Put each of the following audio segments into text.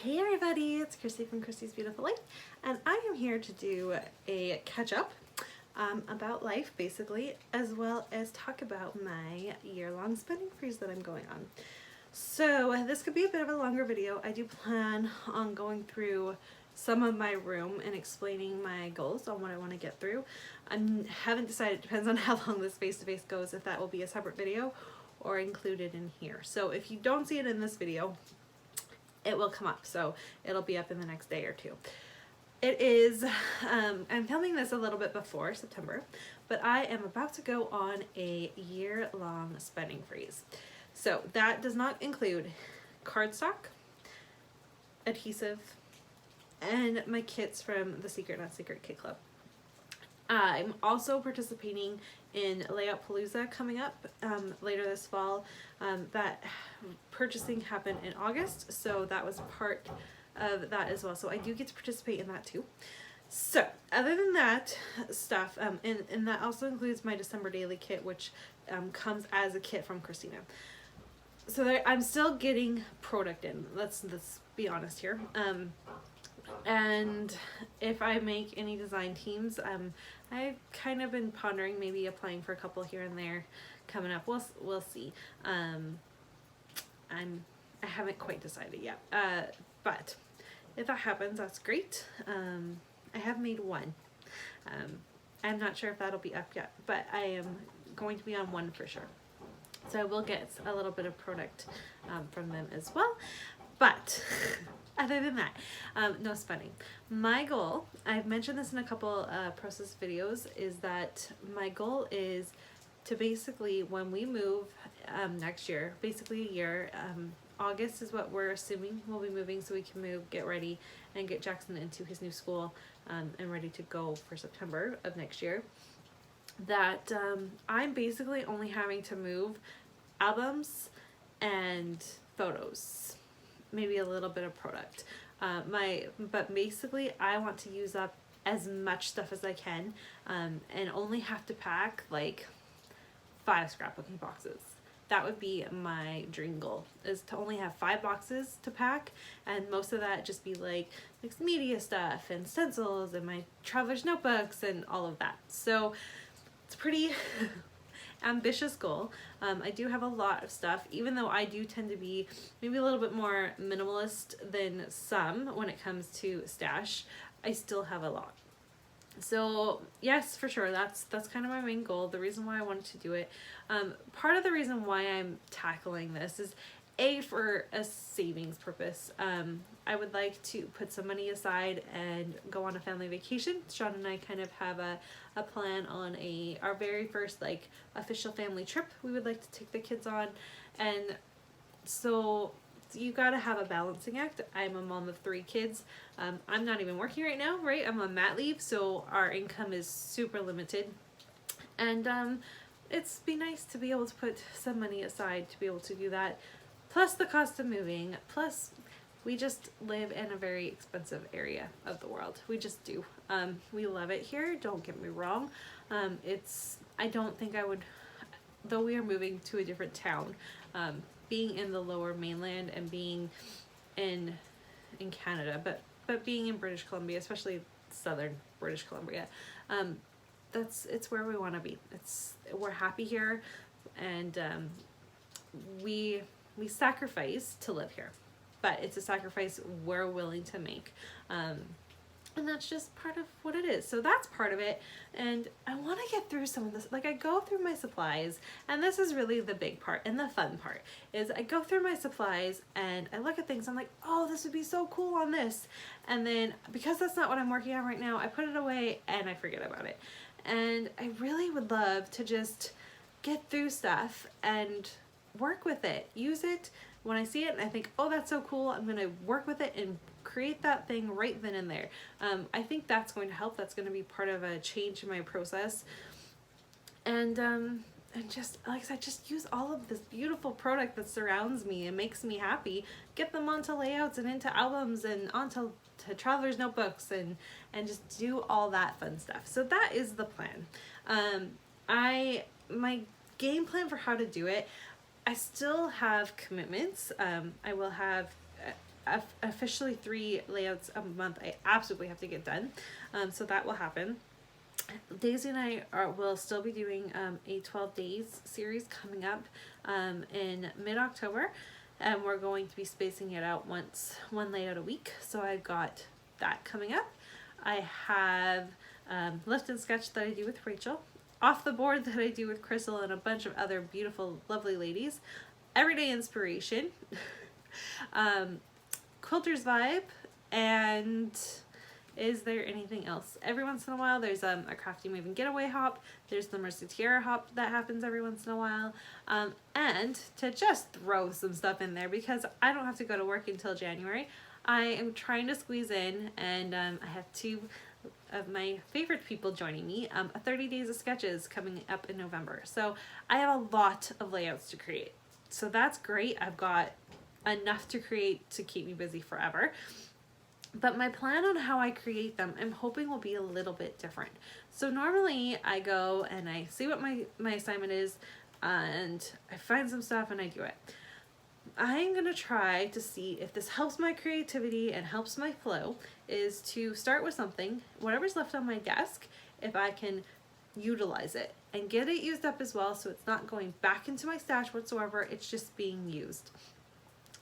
Hey everybody, it's Christy from Christy's Beautiful Life, and I am here to do a catch-up about life, basically, as well as talk about my year-long spending freeze that I'm going on. So this could be a bit of a longer video. I do plan on going through some of my room and explaining my goals on what I want to get through. I haven't decided, it depends on how long this face-to-face goes, if that will be a separate video or included in here. So if you don't see it in this video, it will come up, so it'll be up in the next day or two. It is, I'm filming this a little bit before September, but I am about to go on a year-long spending freeze. So that does not include cardstock, adhesive, and my kits from the Secret Not Secret Kit Club. I'm also participating in Layout Palooza coming up later this fall. That purchasing happened in August, so that was part of that as well. So I do get to participate in that too. So other than that stuff, and that also includes my December daily kit, which comes as a kit from Christina. So there, I'm still getting product in. Let's be honest here. And if I make any design teams, I've kind of been pondering maybe applying for a couple here and there coming up. We'll see. I haven't quite decided yet. But if that happens, that's great. I have made one. I'm not sure if that'll be up yet, but I am going to be on one for sure. So I will get a little bit of product from them as well. But other than that, no spending. My goal, I've mentioned this in a couple process videos, is that my goal is to basically, when we move next year, basically a year, August is what we're assuming we'll be moving, so we can move, get ready, and get Jackson into his new school and ready to go for September of next year. That I'm basically only having to move albums and photos, maybe a little bit of product. But basically I want to use up as much stuff as I can and only have to pack like 5 scrapbooking boxes. That would be my dream goal, is to only have 5 boxes to pack, and most of that just be like mixed media stuff and stencils and my traveler's notebooks and all of that. So it's pretty ambitious goal. I do have a lot of stuff, even though I do tend to be maybe a little bit more minimalist than some when it comes to stash. I still have a lot. So yes, for sure, that's kind of my main goal, the reason why I wanted to do it. Part of the reason why I'm tackling this is for a savings purpose. I would like to put some money aside and go on a family vacation. Sean and I kind of have a plan on our very first like official family trip we would like to take the kids on, and so you gotta have a balancing act. I'm a mom of 3 kids. I'm not even working right now, right? I'm on mat leave, so our income is super limited, and it's be nice to be able to put some money aside to be able to do that, plus the cost of moving, plus we just live in a very expensive area of the world. We just do. We love it here, don't get me wrong. I don't think I would, though we are moving to a different town, being in the lower mainland and being in Canada, but being in British Columbia, especially southern British Columbia, it's where we want to be. We're happy here, and we sacrifice to live here, but it's a sacrifice we're willing to make, and that's just part of what it is. So that's part of it, and I want to get through some of this. Like, I go through my supplies, and this is really the big part and the fun part, is I go through my supplies and I look at things, I'm like, oh, this would be so cool on this, and then because that's not what I'm working on right now, I put it away and I forget about it. And I really would love to just get through stuff and work with it, use it when I see it and I think, oh, that's so cool, I'm gonna work with it and create that thing right then and there. I think that's going to help. That's going to be part of a change in my process, and just like I said, just use all of this beautiful product that surrounds me and makes me happy, get them onto layouts and into albums and onto traveler's notebooks, and just do all that fun stuff. So that is the plan. My game plan for how to do it, I still have commitments. I will have officially 3 layouts a month I absolutely have to get done. So that will happen. Daisy and I will still be doing a 12 days series coming up in mid-October, and we're going to be spacing it out one layout a week. So I've got that coming up. I have lift and sketch that I do with Rachel, off the board that I do with Crystal and a bunch of other beautiful, lovely ladies, everyday inspiration, quilters vibe, and is there anything else? Every once in a while there's a Crafty Maven getaway hop, there's the Mercutiera hop that happens every once in a while, and to just throw some stuff in there because I don't have to go to work until January, I am trying to squeeze in, and I have 2 of my favorite people joining me, 30 days of sketches coming up in November. So I have a lot of layouts to create. So that's great. I've got enough to create to keep me busy forever. But my plan on how I create them, I'm hoping will be a little bit different. So normally I go and I see what my assignment is, and I find some stuff and I do it. I'm going to try to see if this helps my creativity and helps my flow, is to start with something, whatever's left on my desk, if I can utilize it and get it used up as well, so it's not going back into my stash whatsoever, it's just being used.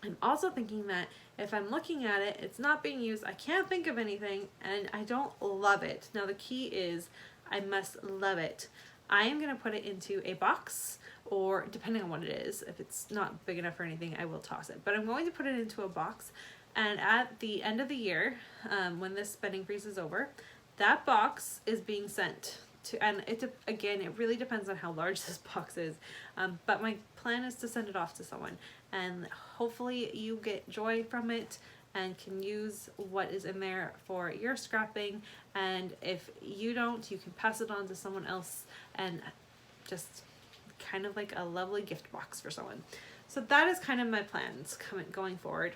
I'm also thinking that if I'm looking at it, it's not being used, I can't think of anything, and I don't love it. Now the key is I must love it. I am going to put it into a box, or depending on what it is, if it's not big enough for anything, I will toss it. But I'm going to put it into a box, and at the end of the year, when this spending freeze is over, that box is being sent to, and again, it really depends on how large this box is, but my plan is to send it off to someone, and hopefully you get joy from it and can use what is in there for your scrapping, and if you don't, you can pass it on to someone else, and just kind of like a lovely gift box for someone. So that is kind of my plans going forward.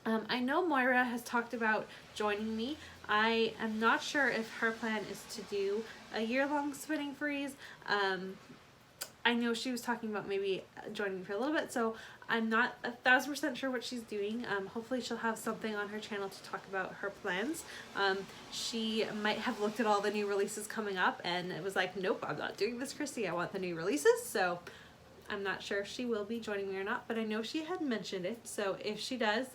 I know Moira has talked about joining me. I am not sure if her plan is to do a year-long spinning freeze. I know she was talking about maybe joining me for a little bit, so I'm not 1,000% sure what she's doing. Hopefully she'll have something on her channel to talk about her plans. She might have looked at all the new releases coming up and it was like, nope, I'm not doing this, Christy. I want the new releases. So I'm not sure if she will be joining me or not, but I know she had mentioned it. So if she does,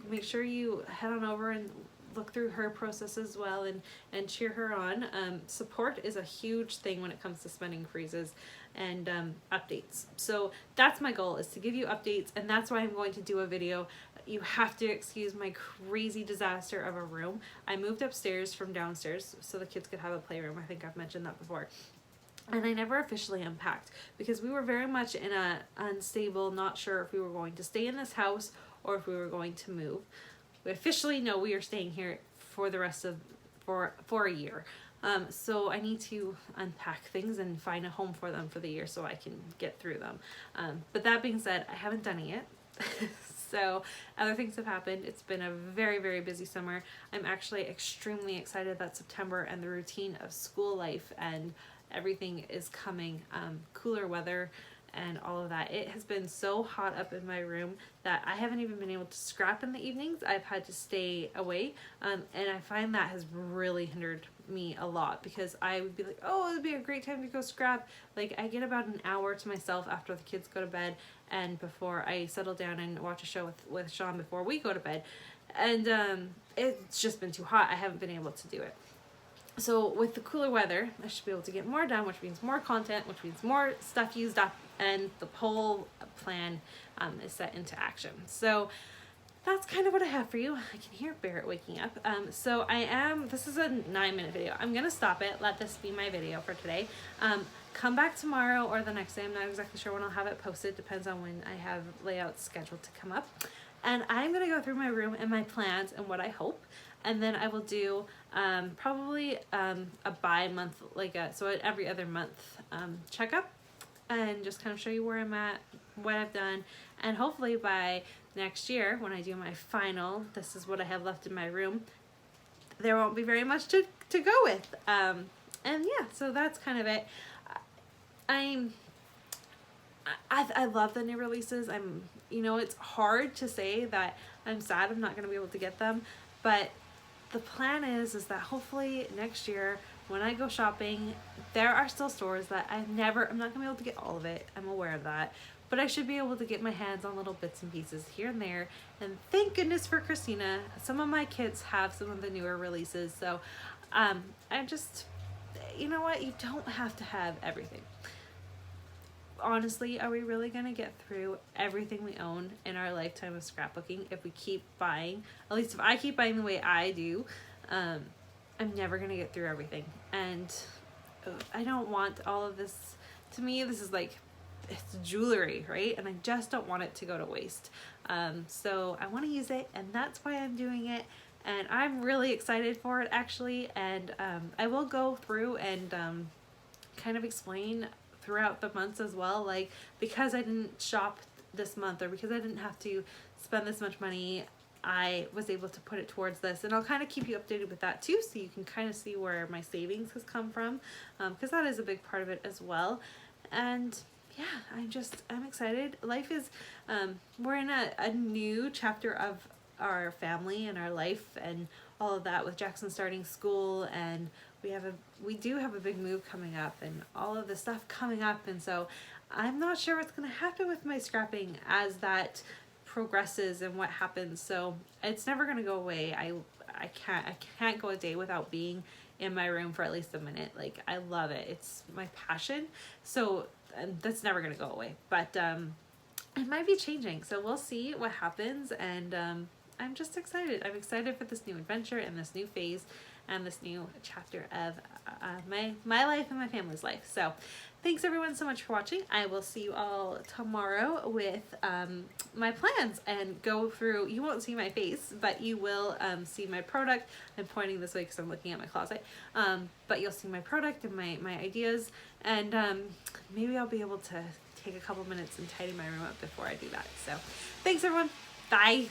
make sure you head on over and look through her process as well, and cheer her on. Support is a huge thing when it comes to spending freezes and updates. So that's my goal, is to give you updates, and that's why I'm going to do a video. You have to excuse my crazy disaster of a room. I moved upstairs from downstairs so the kids could have a playroom. I think I've mentioned that before. And I never officially unpacked because we were very much in a unstable, not sure if we were going to stay in this house or if we were going to move. We officially know we are staying here for the rest of, for a year. So I need to unpack things and find a home for them for the year so I can get through them. But that being said, I haven't done it yet. So other things have happened. It's been a very, very busy summer. I'm actually extremely excited that September and the routine of school life and everything is coming, cooler weather and all of that. It has been so hot up in my room that I haven't even been able to scrap in the evenings. I've had to stay away, and I find that has really hindered me a lot, because I would be like, oh, it'd be a great time to go scrap. Like, I get about an hour to myself after the kids go to bed and before I settle down and watch a show with Sean before we go to bed, and it's just been too hot. I haven't been able to do it. So with the cooler weather, I should be able to get more done, which means more content, which means more stuff used up, and the whole plan is set into action. So that's kind of what I have for you. I can hear Barrett waking up. So this is a 9-minute video. I'm gonna stop it, let this be my video for today. Come back tomorrow or the next day. I'm not exactly sure when I'll have it posted, depends on when I have layouts scheduled to come up. And I'm gonna go through my room and my plans and what I hope. And then I will do probably a bi-month, so an every other month checkup, and just kind of show you where I'm at, what I've done, and hopefully by next year when I do my final, this is what I have left in my room, there won't be very much to go with. And yeah, so that's kind of it. I love the new releases. I'm you know, it's hard to say that I'm sad I'm not going to be able to get them, but the plan is that hopefully next year when I go shopping, there are still stores that I'm not going to be able to get all of it. I'm aware of that. But I should be able to get my hands on little bits and pieces here and there. And thank goodness for Christina. Some of my kids have some of the newer releases. So I'm just, you know what? You don't have to have everything. Honestly, are we really going to get through everything we own in our lifetime of scrapbooking if we keep buying? At least if I keep buying the way I do, I'm never going to get through everything. And I don't want all of this. To me, this is like, it's jewelry, right? And I just don't want it to go to waste. So I want to use it, and that's why I'm doing it. And I'm really excited for it, actually. And I will go through and kind of explain throughout the months as well, like, because I didn't shop this month, or because I didn't have to spend this much money, I was able to put it towards this. And I'll kind of keep you updated with that too, so you can kind of see where my savings has come from, because that is a big part of it as well. And yeah, I'm excited. Life is, we're in a new chapter of our family and our life and all of that, with Jackson starting school, and we do have a big move coming up and all of this stuff coming up. And so I'm not sure what's going to happen with my scrapping as that progresses and what happens. So it's never going to go away. I can't go a day without being in my room for at least a minute. Like, I love it. It's my passion. So that's never going to go away, but it might be changing. So we'll see what happens. And I'm just excited. I'm excited for this new adventure and this new phase and this new chapter of my life and my family's life. So thanks everyone so much for watching. I will see you all tomorrow with my plans and go through. You won't see my face, but you will see my product. I'm pointing this way because I'm looking at my closet. But you'll see my product and my ideas, and maybe I'll be able to take a couple minutes and tidy my room up before I do that. So thanks everyone. Bye.